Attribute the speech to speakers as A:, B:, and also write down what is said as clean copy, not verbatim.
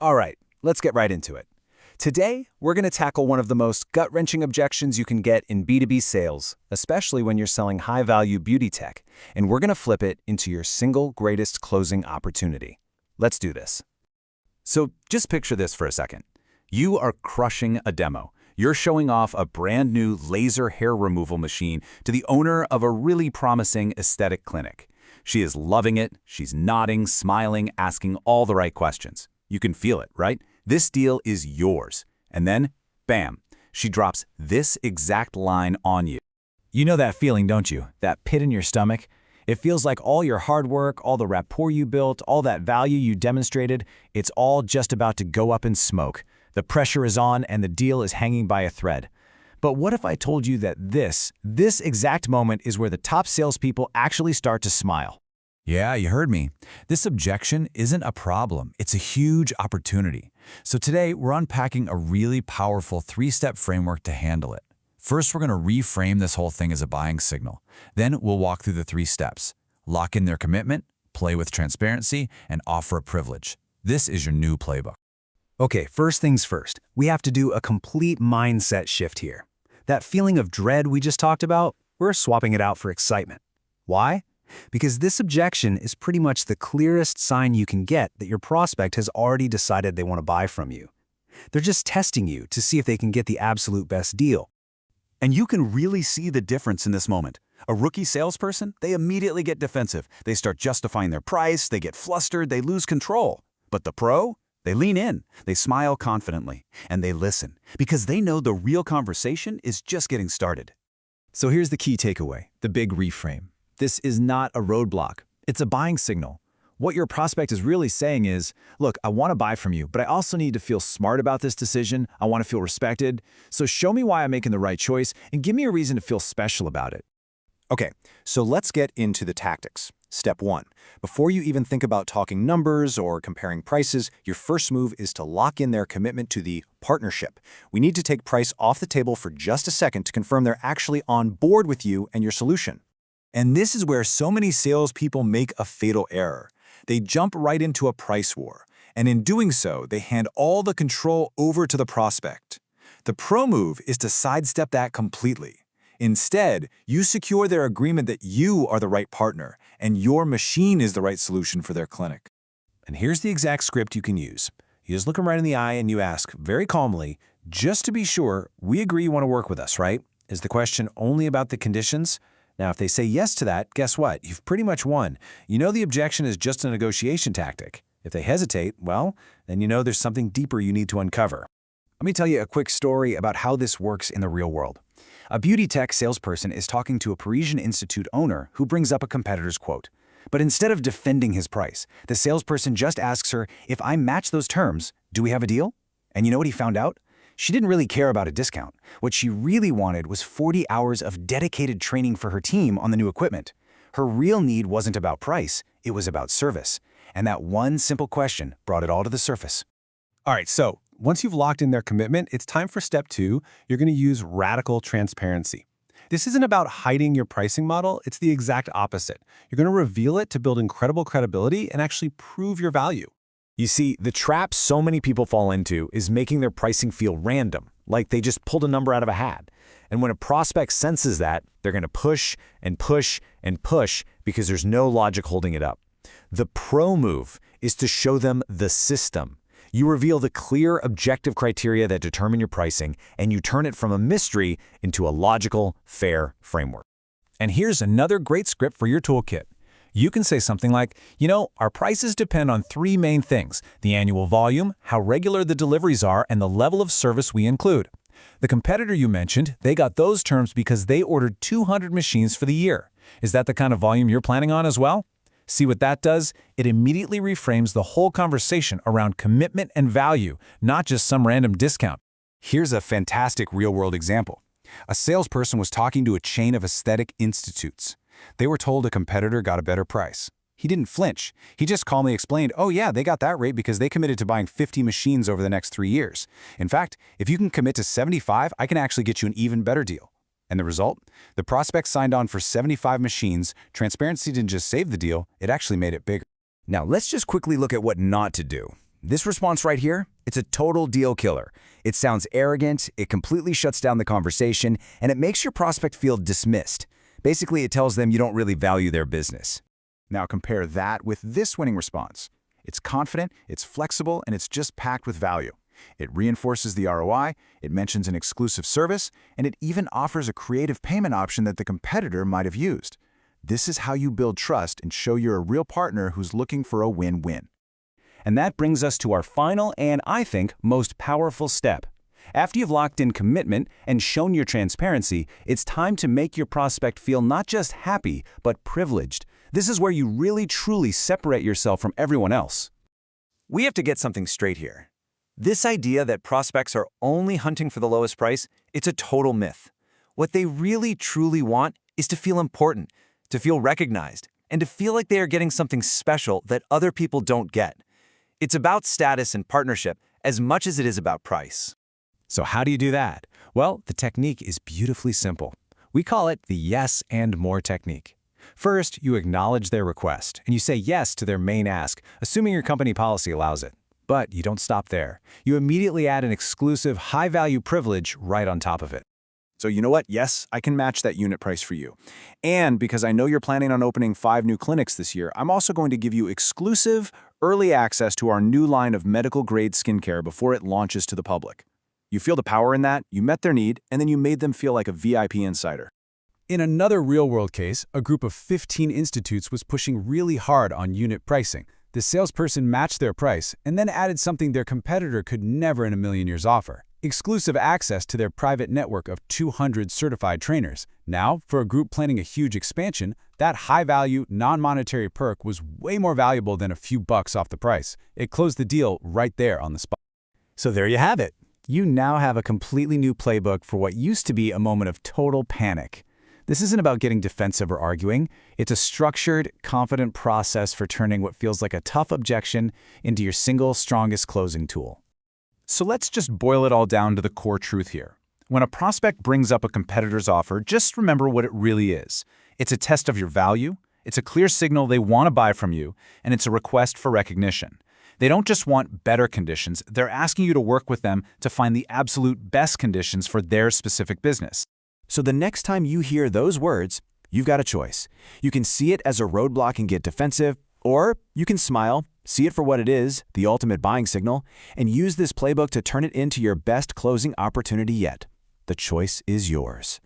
A: All right, let's get right into it. Today, we're going to tackle one of the most gut-wrenching objections you can get in B2B sales, especially when you're selling high-value beauty tech, and we're going to flip it into your single greatest closing opportunity. Let's do this. So just picture this for a second. You are crushing a demo. You're showing off a brand new laser hair removal machine to the owner of a really promising aesthetic clinic. She is loving it, she's nodding, smiling, asking all the right questions. You can feel it, right? This deal is yours. And then, bam, she drops this exact line on you. You know that feeling, don't you? That pit in your stomach? It feels like all your hard work, all the rapport you built, all that value you demonstrated, it's all just about to go up in smoke. The pressure is on and the deal is hanging by a thread. But what if I told you that this exact moment is where the top salespeople actually start to smile?
B: Yeah, you heard me. This objection isn't a problem. It's a huge opportunity. So today, we're unpacking a really powerful three-step framework to handle it. First, we're going to reframe this whole thing as a buying signal. Then we'll walk through the 3 steps. Lock in their commitment, play with transparency, and offer a privilege. This is your new playbook.
A: Okay, first things first. We have to do a complete mindset shift here. That feeling of dread we just talked about, we're swapping it out for excitement. Why? Because this objection is pretty much the clearest sign you can get that your prospect has already decided they want to buy from you. They're just testing you to see if they can get the absolute best deal.
C: And you can really see the difference in this moment. A rookie salesperson, they immediately get defensive. They start justifying their price, they get flustered, they lose control. But the pro? They lean in, they smile confidently, and they listen, because they know the real conversation is just getting started.
A: So here's the key takeaway, the big reframe. This is not a roadblock. It's a buying signal. What your prospect is really saying is, look, I want to buy from you, but I also need to feel smart about this decision. I want to feel respected. So show me why I'm making the right choice and give me a reason to feel special about it.
D: Okay, so let's get into the tactics. Step 1. Before you even think about talking numbers or comparing prices, your first move is to lock in their commitment to the partnership. We need to take price off the table for just a second to confirm they're actually on board with you and your solution.
C: And this is where so many salespeople make a fatal error. They jump right into a price war, and in doing so, they hand all the control over to the prospect. The pro move is to sidestep that completely. Instead, you secure their agreement that you are the right partner, and your machine is the right solution for their clinic.
D: And here's the exact script you can use. You just look them right in the eye and you ask, very calmly, just to be sure, we agree you want to work with us, right? Is the question only about the conditions? Now, if they say yes to that, guess what? You've pretty much won. You know the objection is just a negotiation tactic. If they hesitate, well, then you know there's something deeper you need to uncover. Let me tell you a quick story about how this works in the real world. A beauty tech salesperson is talking to a Parisian Institute owner who brings up a competitor's quote. But instead of defending his price, the salesperson just asks her, if I match those terms, do we have a deal? And you know what he found out? She didn't really care about a discount. What she really wanted was 40 hours of dedicated training for her team on the new equipment. Her real need wasn't about price, it was about service. And that one simple question brought it all to the surface.
E: All right, so once you've locked in their commitment, it's time for step 2. You're going to use radical transparency. This isn't about hiding your pricing model, it's the exact opposite. You're going to reveal it to build incredible credibility and actually prove your value.
A: You see, the trap so many people fall into is making their pricing feel random, like they just pulled a number out of a hat. And when a prospect senses that, they're going to push and push and push because there's no logic holding it up. The pro move is to show them the system. You reveal the clear, objective criteria that determine your pricing, and you turn it from a mystery into a logical, fair framework.
B: And here's another great script for your toolkit. You can say something like, our prices depend on 3 main things: the annual volume, how regular the deliveries are, and the level of service we include. The competitor you mentioned, they got those terms because they ordered 200 machines for the year. Is that the kind of volume you're planning on as well? See what that does? It immediately reframes the whole conversation around commitment and value, not just some random discount.
D: Here's a fantastic real-world example. A salesperson was talking to a chain of aesthetic institutes. They were told a competitor got a better price. He didn't flinch. He just calmly explained, oh yeah, they got that rate because they committed to buying 50 machines over the next 3 years. In fact, if you can commit to 75, I can actually get you an even better deal. And the result? The prospect signed on for 75 machines. Transparency didn't just save the deal, it actually made it bigger.
A: Now let's just quickly look at what not to do. This response right here, it's a total deal killer. It sounds arrogant, it completely shuts down the conversation, and it makes your prospect feel dismissed. Basically, it tells them you don't really value their business. Now compare that with this winning response. It's confident, it's flexible, and it's just packed with value. It reinforces the ROI, it mentions an exclusive service, and it even offers a creative payment option that the competitor might have used. This is how you build trust and show you're a real partner who's looking for a win-win. And that brings us to our final and, I think, most powerful step. After you've locked in commitment and shown your transparency, it's time to make your prospect feel not just happy, but privileged. This is where you really truly separate yourself from everyone else.
F: We have to get something straight here. This idea that prospects are only hunting for the lowest price, it's a total myth. What they really truly want is to feel important, to feel recognized, and to feel like they are getting something special that other people don't get. It's about status and partnership as much as it is about price.
B: So how do you do that? Well, the technique is beautifully simple. We call it the yes and more technique. First, you acknowledge their request, and you say yes to their main ask, assuming your company policy allows it. But you don't stop there. You immediately add an exclusive, high-value privilege right on top of it.
C: So you know what? Yes, I can match that unit price for you. And because I know you're planning on opening 5 new clinics this year, I'm also going to give you exclusive, early access to our new line of medical-grade skincare before it launches to the public. You feel the power in that, you met their need, and then you made them feel like a VIP insider.
B: In another real-world case, a group of 15 institutes was pushing really hard on unit pricing. The salesperson matched their price and then added something their competitor could never in a million years offer: exclusive access to their private network of 200 certified trainers. Now, for a group planning a huge expansion, that high-value, non-monetary perk was way more valuable than a few bucks off the price. It closed the deal right there on the spot.
A: So there you have it. You now have a completely new playbook for what used to be a moment of total panic. This isn't about getting defensive or arguing. It's a structured, confident process for turning what feels like a tough objection into your single strongest closing tool.
B: So let's just boil it all down to the core truth here. When a prospect brings up a competitor's offer, just remember what it really is. It's a test of your value, it's a clear signal they want to buy from you, and it's a request for recognition. They don't just want better conditions, they're asking you to work with them to find the absolute best conditions for their specific business.
F: So the next time you hear those words, you've got a choice. You can see it as a roadblock and get defensive, or you can smile, see it for what it is, the ultimate buying signal, and use this playbook to turn it into your best closing opportunity yet. The choice is yours.